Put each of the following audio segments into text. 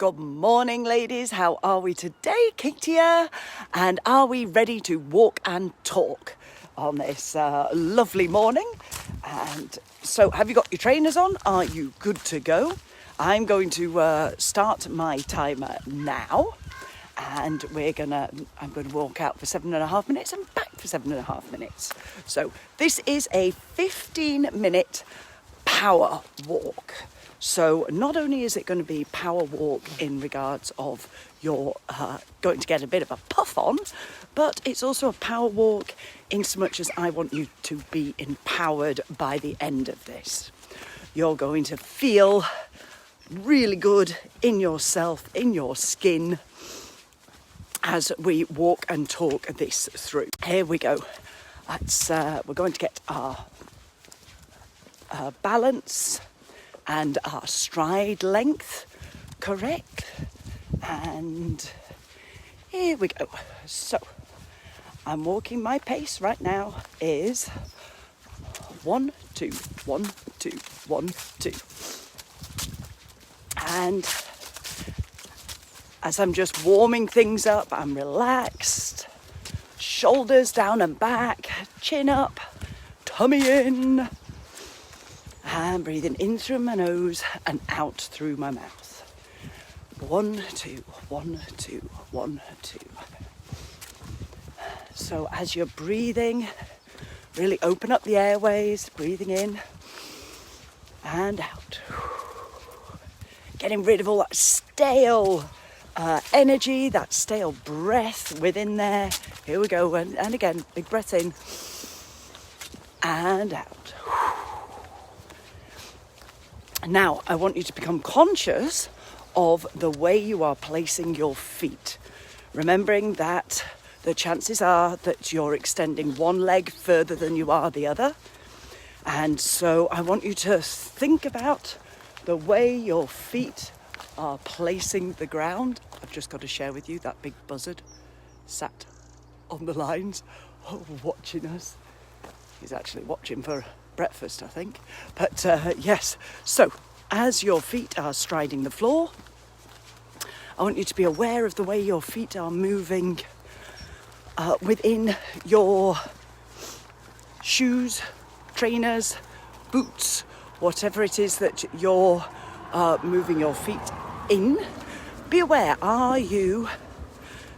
Good morning, ladies. How are we today? Kate here. And are we ready to walk and talk on this lovely morning? And so have you got your trainers on? Are you good to go? I'm going to start my timer now. And I'm going to walk out for 7.5 minutes and back for 7.5 minutes. So this is a 15-minute power walk. So not only is it going to be power walk in regards of you're going to get a bit of a puff on, but it's also a power walk in so much as I want you to be empowered by the end of this. You're going to feel really good in yourself, in your skin, as we walk and talk this through. Here we go. We're going to get our balance and our stride length correct. And here we go. So I'm walking, my pace right now is 1, 2, 1, 2, 1, 2. And as I'm just warming things up, I'm relaxed. Shoulders down and back, chin up, tummy in. And breathing in through my nose and out through my mouth. 1, 2, 1, 2, 1, 2. So as you're breathing, really open up the airways, breathing in and out. Getting rid of all that stale energy, that stale breath within there. Here we go, and again, big breath in and out. Now, I want you to become conscious of the way you are placing your feet. Remembering that the chances are that you're extending one leg further than you are the other. And so I want you to think about the way your feet are placing the ground. I've just got to share with you that big buzzard sat on the lines watching us. He's actually watching for breakfast, I think. But yes, so as your feet are striding the floor, I want you to be aware of the way your feet are moving within your shoes, trainers, boots, whatever it is that you're moving your feet in. Be aware, are you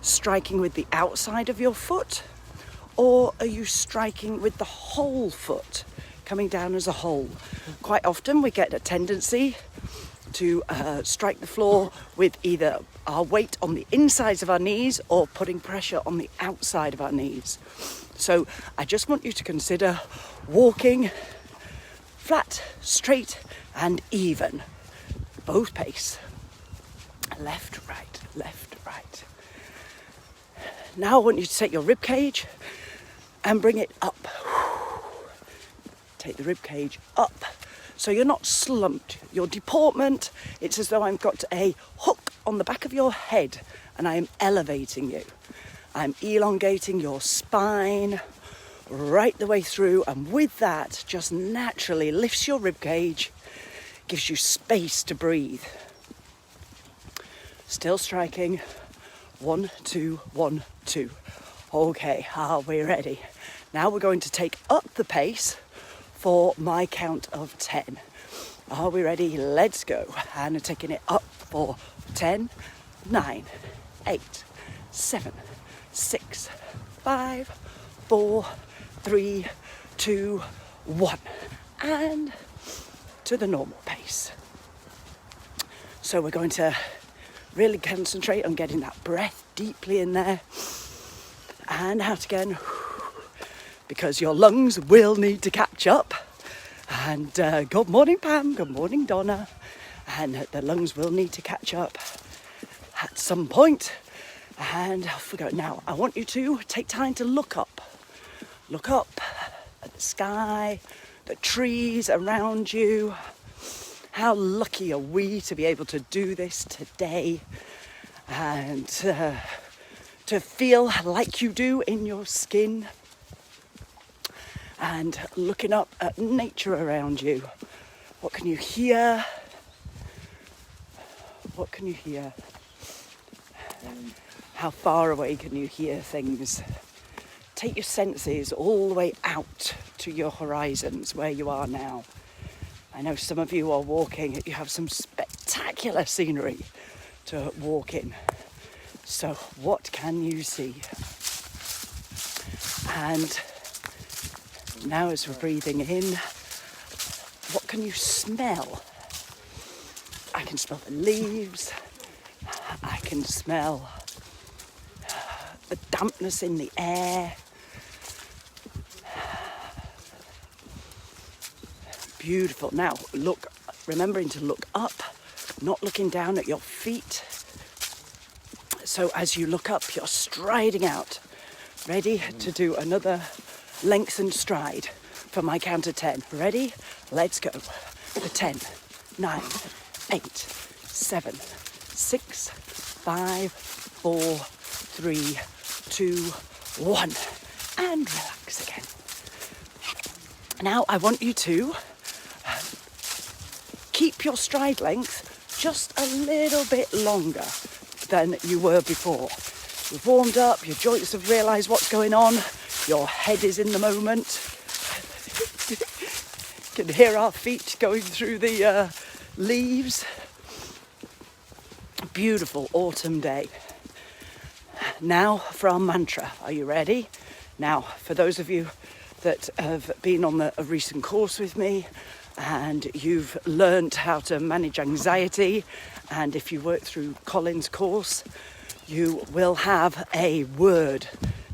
striking with the outside of your foot, or are you striking with the whole foot? Coming down as a whole. Quite often we get a tendency to strike the floor with either our weight on the insides of our knees or putting pressure on the outside of our knees. So I just want you to consider walking flat, straight and even. Both pace. Left, right, left, right. Now I want you to take your rib cage and bring it up. Take the rib cage up so you're not slumped. Your deportment, it's as though I've got a hook on the back of your head and I am elevating you. I'm elongating your spine right the way through, and with that just naturally lifts your rib cage, gives you space to breathe. Still striking. 1, 2, 1, 2. Okay, are we ready? Now we're going to take up the pace for my count of 10. Are we ready? Let's go. And I'm taking it up for 10, 9, 8, 7, 6, 5, 4, 3, 2, 1. And to the normal pace. So we're going to really concentrate on getting that breath deeply in there and out again, because your lungs will need to catch up. And good morning, Pam. Good morning, Donna. And the lungs will need to catch up at some point. And off we go. Now, I want you to take time to look up. Look up at the sky, the trees around you. How lucky are we to be able to do this today and to feel like you do in your skin. And looking up at nature around you. What can you hear? What can you hear? How far away can you hear things? Take your senses all the way out to your horizons where you are now. I know some of you are walking, you have some spectacular scenery to walk in. So what can you see? And now as we're breathing in, what can you smell? I can smell the leaves. I can smell the dampness in the air. Beautiful. Now look, remembering to look up, not looking down at your feet. So as you look up, you're striding out, ready to do another lengthened stride for my count of 10. Ready? Let's go. For 10, 9, 8, 7, 6, 5, 4, 3, 2, 1. And relax again. Now I want you to keep your stride length just a little bit longer than you were before. You've warmed up, your joints have realised what's going on, your head is in the moment. You can hear our feet going through the leaves. Beautiful autumn day. Now for our mantra. Are you ready? Now, for those of you that have been on a recent course with me and you've learned how to manage anxiety, and if you work through Colin's course, you will have a word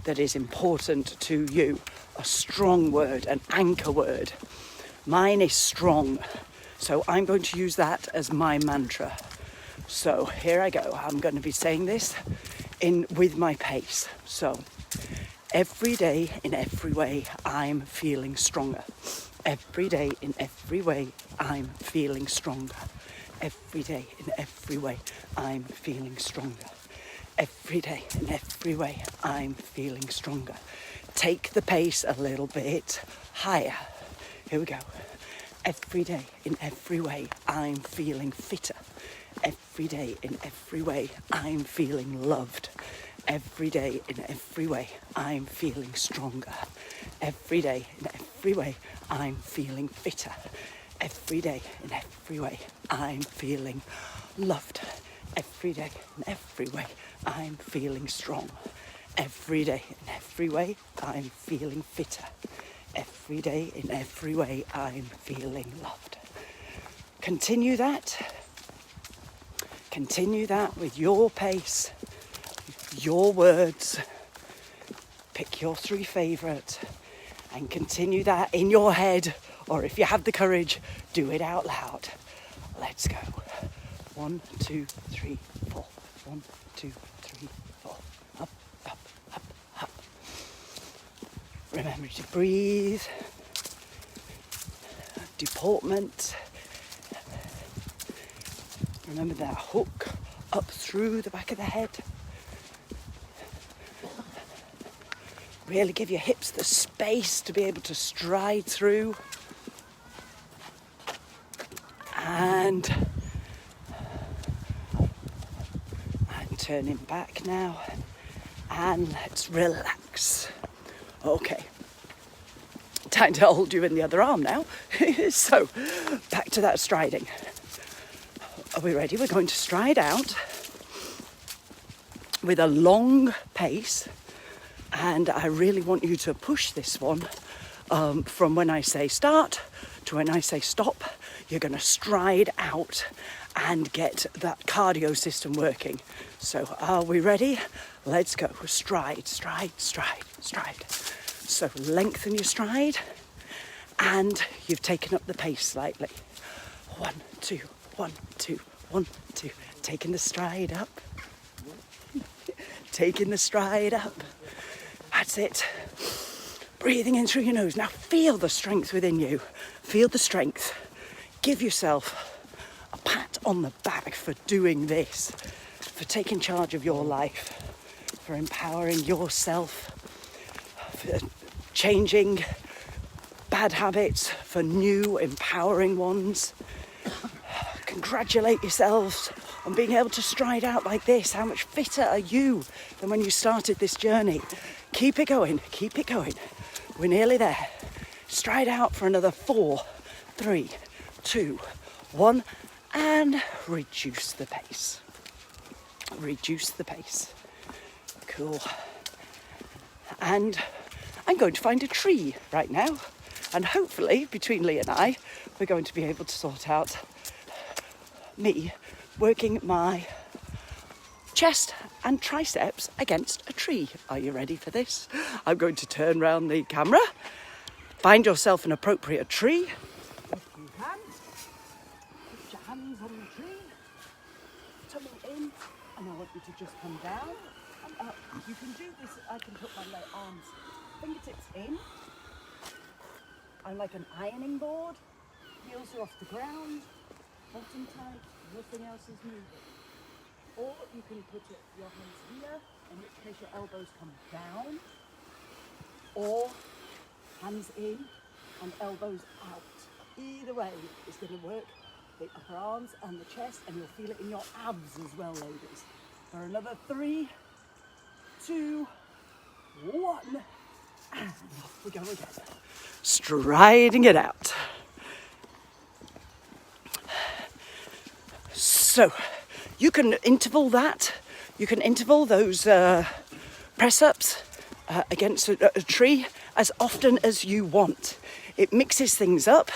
that is important to you, a strong word, an anchor word. Mine is strong, so I'm going to use that as my mantra. So here I go. I'm going to be saying this with my pace. So every day, in every way, I'm feeling stronger. Every day, in every way, I'm feeling stronger. Every day, in every way, I'm feeling stronger. Every day, in every way, I'm feeling stronger. Take the pace a little bit higher. Here we go. Every day, in every way, I'm feeling fitter. Every day, in every way, I'm feeling loved. Every day, in every way, I'm feeling stronger. Every day, in every way, I'm feeling fitter. Every day, in every way, I'm feeling loved. Every day, in every way, I'm feeling strong. Every day, in every way, I'm feeling fitter. Every day, in every way, I'm feeling loved. Continue that. Continue that with your pace, your words. Pick your 3 favourite and continue that in your head, or if you have the courage, do it out loud. Let's go. 1, 2, 3, 4. 1, 2, 3, 4. Up, up, up, up. Remember to breathe. Deportment. Remember that hook up through the back of the head. Really give your hips the space to be able to stride through. And I'm turning back now. And let's relax. Okay. Time to hold you in the other arm now. So, back to that striding. Are we ready? We're going to stride out with a long pace, and I really want you to push this one from when I say start to when I say stop. You're going to stride out and get that cardio system working. So are we ready? Let's go. Stride, stride, stride, stride. So lengthen your stride, and you've taken up the pace slightly. 1, 2, 1, 2, 1, 2. Taking the stride up. Taking the stride up. That's it. Breathing in through your nose. Now feel the strength within you. Feel the strength. Give yourself a pat on the back for doing this, for taking charge of your life, for empowering yourself, for changing bad habits for new, empowering ones. Congratulate yourselves on being able to stride out like this. How much fitter are you than when you started this journey? Keep it going, keep it going. We're nearly there. Stride out for another 4, 3, 2, 1, and reduce the pace. Reduce the pace. Cool. And I'm going to find a tree right now. And hopefully, between Lee and I, we're going to be able to sort out me working my chest and triceps against a tree. Are you ready for this? I'm going to turn around the camera. Find yourself an appropriate tree. If you can, put your hands on the tree, tummy in, and I want you to just come down and up. You can do this, I can put my arms, fingertips in. I'm like an ironing board. Heels are off the ground, bottom tight, nothing else is moving. Or you can put your hands here, in which case your elbows come down. Or hands in and elbows out. Either way is going to work the upper arms and the chest, and you'll feel it in your abs as well, ladies. For another 3, 2, 1, and off we go again. Striding it out. So you can interval that. You can interval those press-ups against a tree as often as you want. It mixes things up,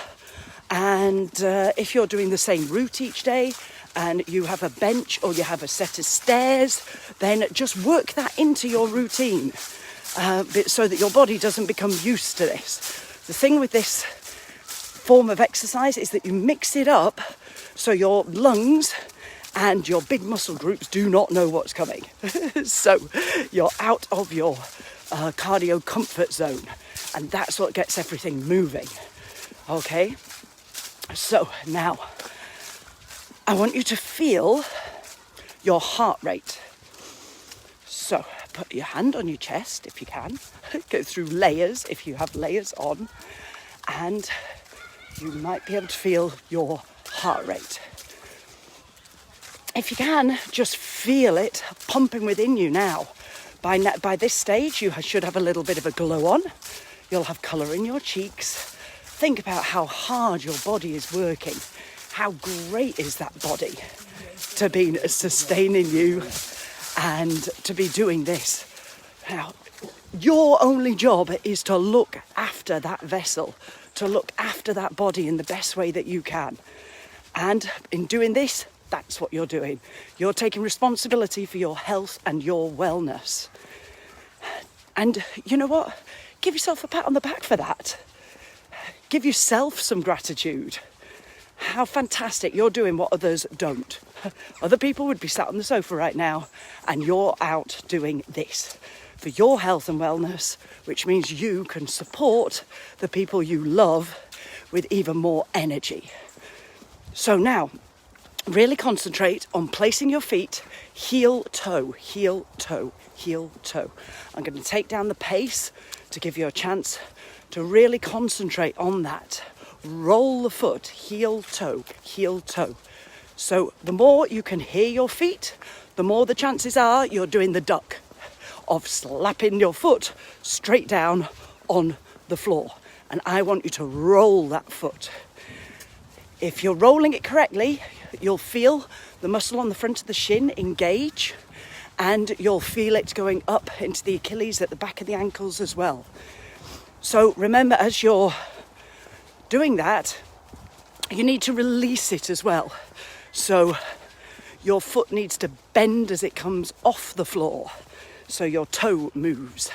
and if you're doing the same route each day and you have a bench or you have a set of stairs, then just work that into your routine so that your body doesn't become used to this. The thing with this form of exercise is that you mix it up so your lungs and your big muscle groups do not know what's coming. So you're out of your cardio comfort zone, and that's what gets everything moving. Okay, so now I want you to feel your heart rate. So put your hand on your chest if you can. Go through layers if you have layers on, and you might be able to feel your heart rate. If you can, just feel it pumping within you now. By this stage, you should have a little bit of a glow on. You'll have colour in your cheeks. Think about how hard your body is working. How great is that body to be sustaining you and to be doing this. Now, your only job is to look after that vessel, to look after that body in the best way that you can. And in doing this, that's what you're doing. You're taking responsibility for your health and your wellness. And you know what? Give yourself a pat on the back for that. Give yourself some gratitude. How fantastic. You're doing what others don't. Other people would be sat on the sofa right now, and you're out doing this for your health and wellness, which means you can support the people you love with even more energy. So now, really concentrate on placing your feet heel, toe, heel, toe, heel, toe. I'm going to take down the pace to give you a chance to really concentrate on that. Roll the foot, heel, toe, heel, toe. So the more you can hear your feet, the more the chances are you're doing the duck of slapping your foot straight down on the floor. And I want you to roll that foot. If you're rolling it correctly, you'll feel the muscle on the front of the shin engage, and you'll feel it going up into the Achilles at the back of the ankles as well. So remember, as you're doing that, you need to release it as well. So your foot needs to bend as it comes off the floor. So your toe moves.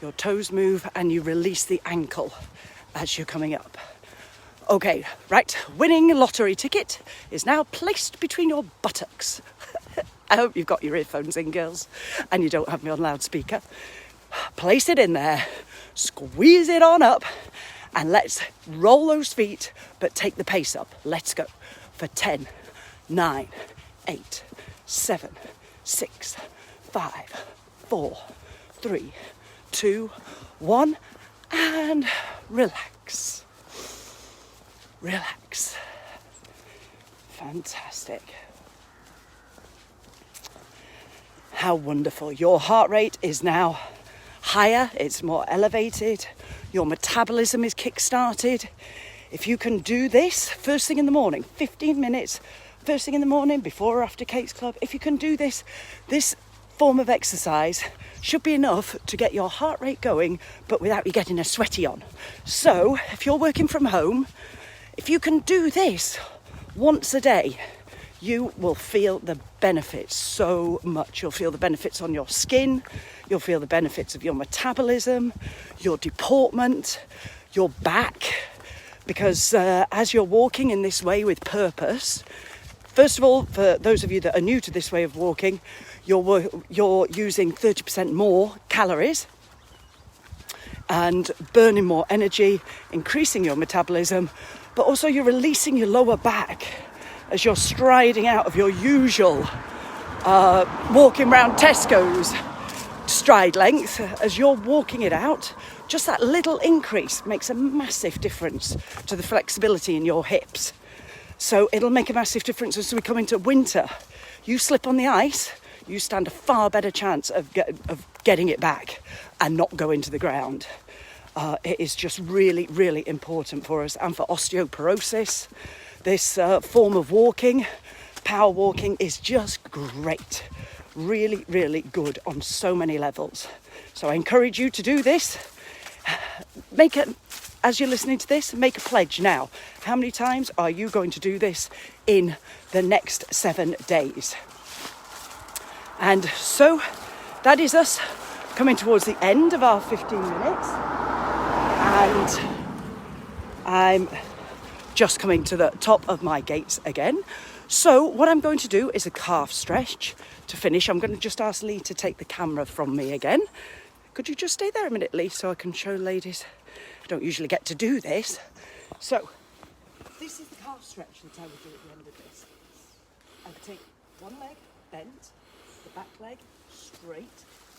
Your toes move and you release the ankle as you're coming up. Okay, right, winning lottery ticket is now placed between your buttocks. I hope you've got your earphones in, girls, and you don't have me on loudspeaker. Place it in there, squeeze it on up, and let's roll those feet, but take the pace up. Let's go for 10, 9, 8, 7, 6, 5, 4, 3, 2, 1, and relax. Relax. Fantastic. How wonderful. Your heart rate is now higher, it's more elevated, your metabolism is kick-started. If you can do this first thing in the morning, 15 minutes, first thing in the morning, before or after Kate's Club, if you can do this form of exercise should be enough to get your heart rate going, but without you getting a sweaty on. So if you're working from home, if you can do this once a day, you will feel the benefits so much. You'll feel the benefits on your skin, you'll feel the benefits of your metabolism, your deportment, your back, because as you're walking in this way with purpose, first of all, for those of you that are new to this way of walking, you're using 30% more calories and burning more energy, increasing your metabolism, but also you're releasing your lower back as you're striding out of your usual walking around Tesco's stride length. As you're walking it out, just that little increase makes a massive difference to the flexibility in your hips. So it'll make a massive difference as we come into winter. You slip on the ice, you stand a far better chance of getting it back and not going to the ground. It is just really, really important for us. And for osteoporosis, this form of walking, power walking, is just great. Really, really good on so many levels. So I encourage you to do this. As you're listening to this, make a pledge now. How many times are you going to do this in the next 7 days? And so that is us coming towards the end of our 15 minutes. And I'm just coming to the top of my gates again. So what I'm going to do is a calf stretch to finish. I'm going to just ask Lee to take the camera from me again. Could you just stay there a minute, Lee, so I can show ladies? I don't usually get to do this. So this is the calf stretch that I would do at the end of this. I would take one leg bent, the back leg straight,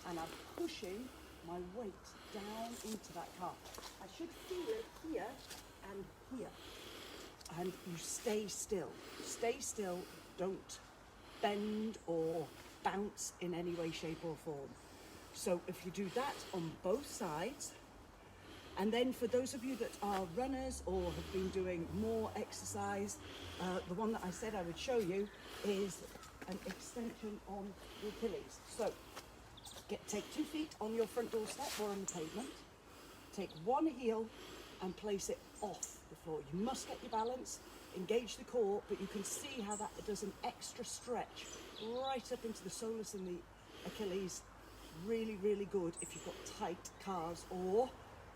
and I'm pushing my weight down into that calf. I should feel it here and here. And you stay still. Stay still, don't bend or bounce in any way, shape or form. So if you do that on both sides, and then for those of you that are runners or have been doing more exercise, the one that I said I would show you is an extension on the Achilles. So take 2 feet on your front doorstep or on the pavement, take one heel and place it off the floor. You must get your balance, engage the core, but you can see how that does an extra stretch right up into the soleus and the Achilles. Really, really good if you've got tight calves or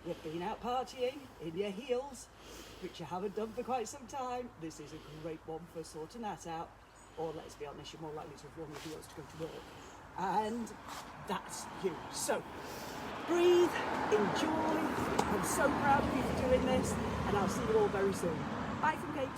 you've been out partying in your heels, which you haven't done for quite some time. This is a great one for sorting that out. Or let's be honest, you're more likely to have worn your heels to go to work. And that's you. So breathe, enjoy. I'm so proud of you for doing this, and I'll see you all very soon. Bye from Kate.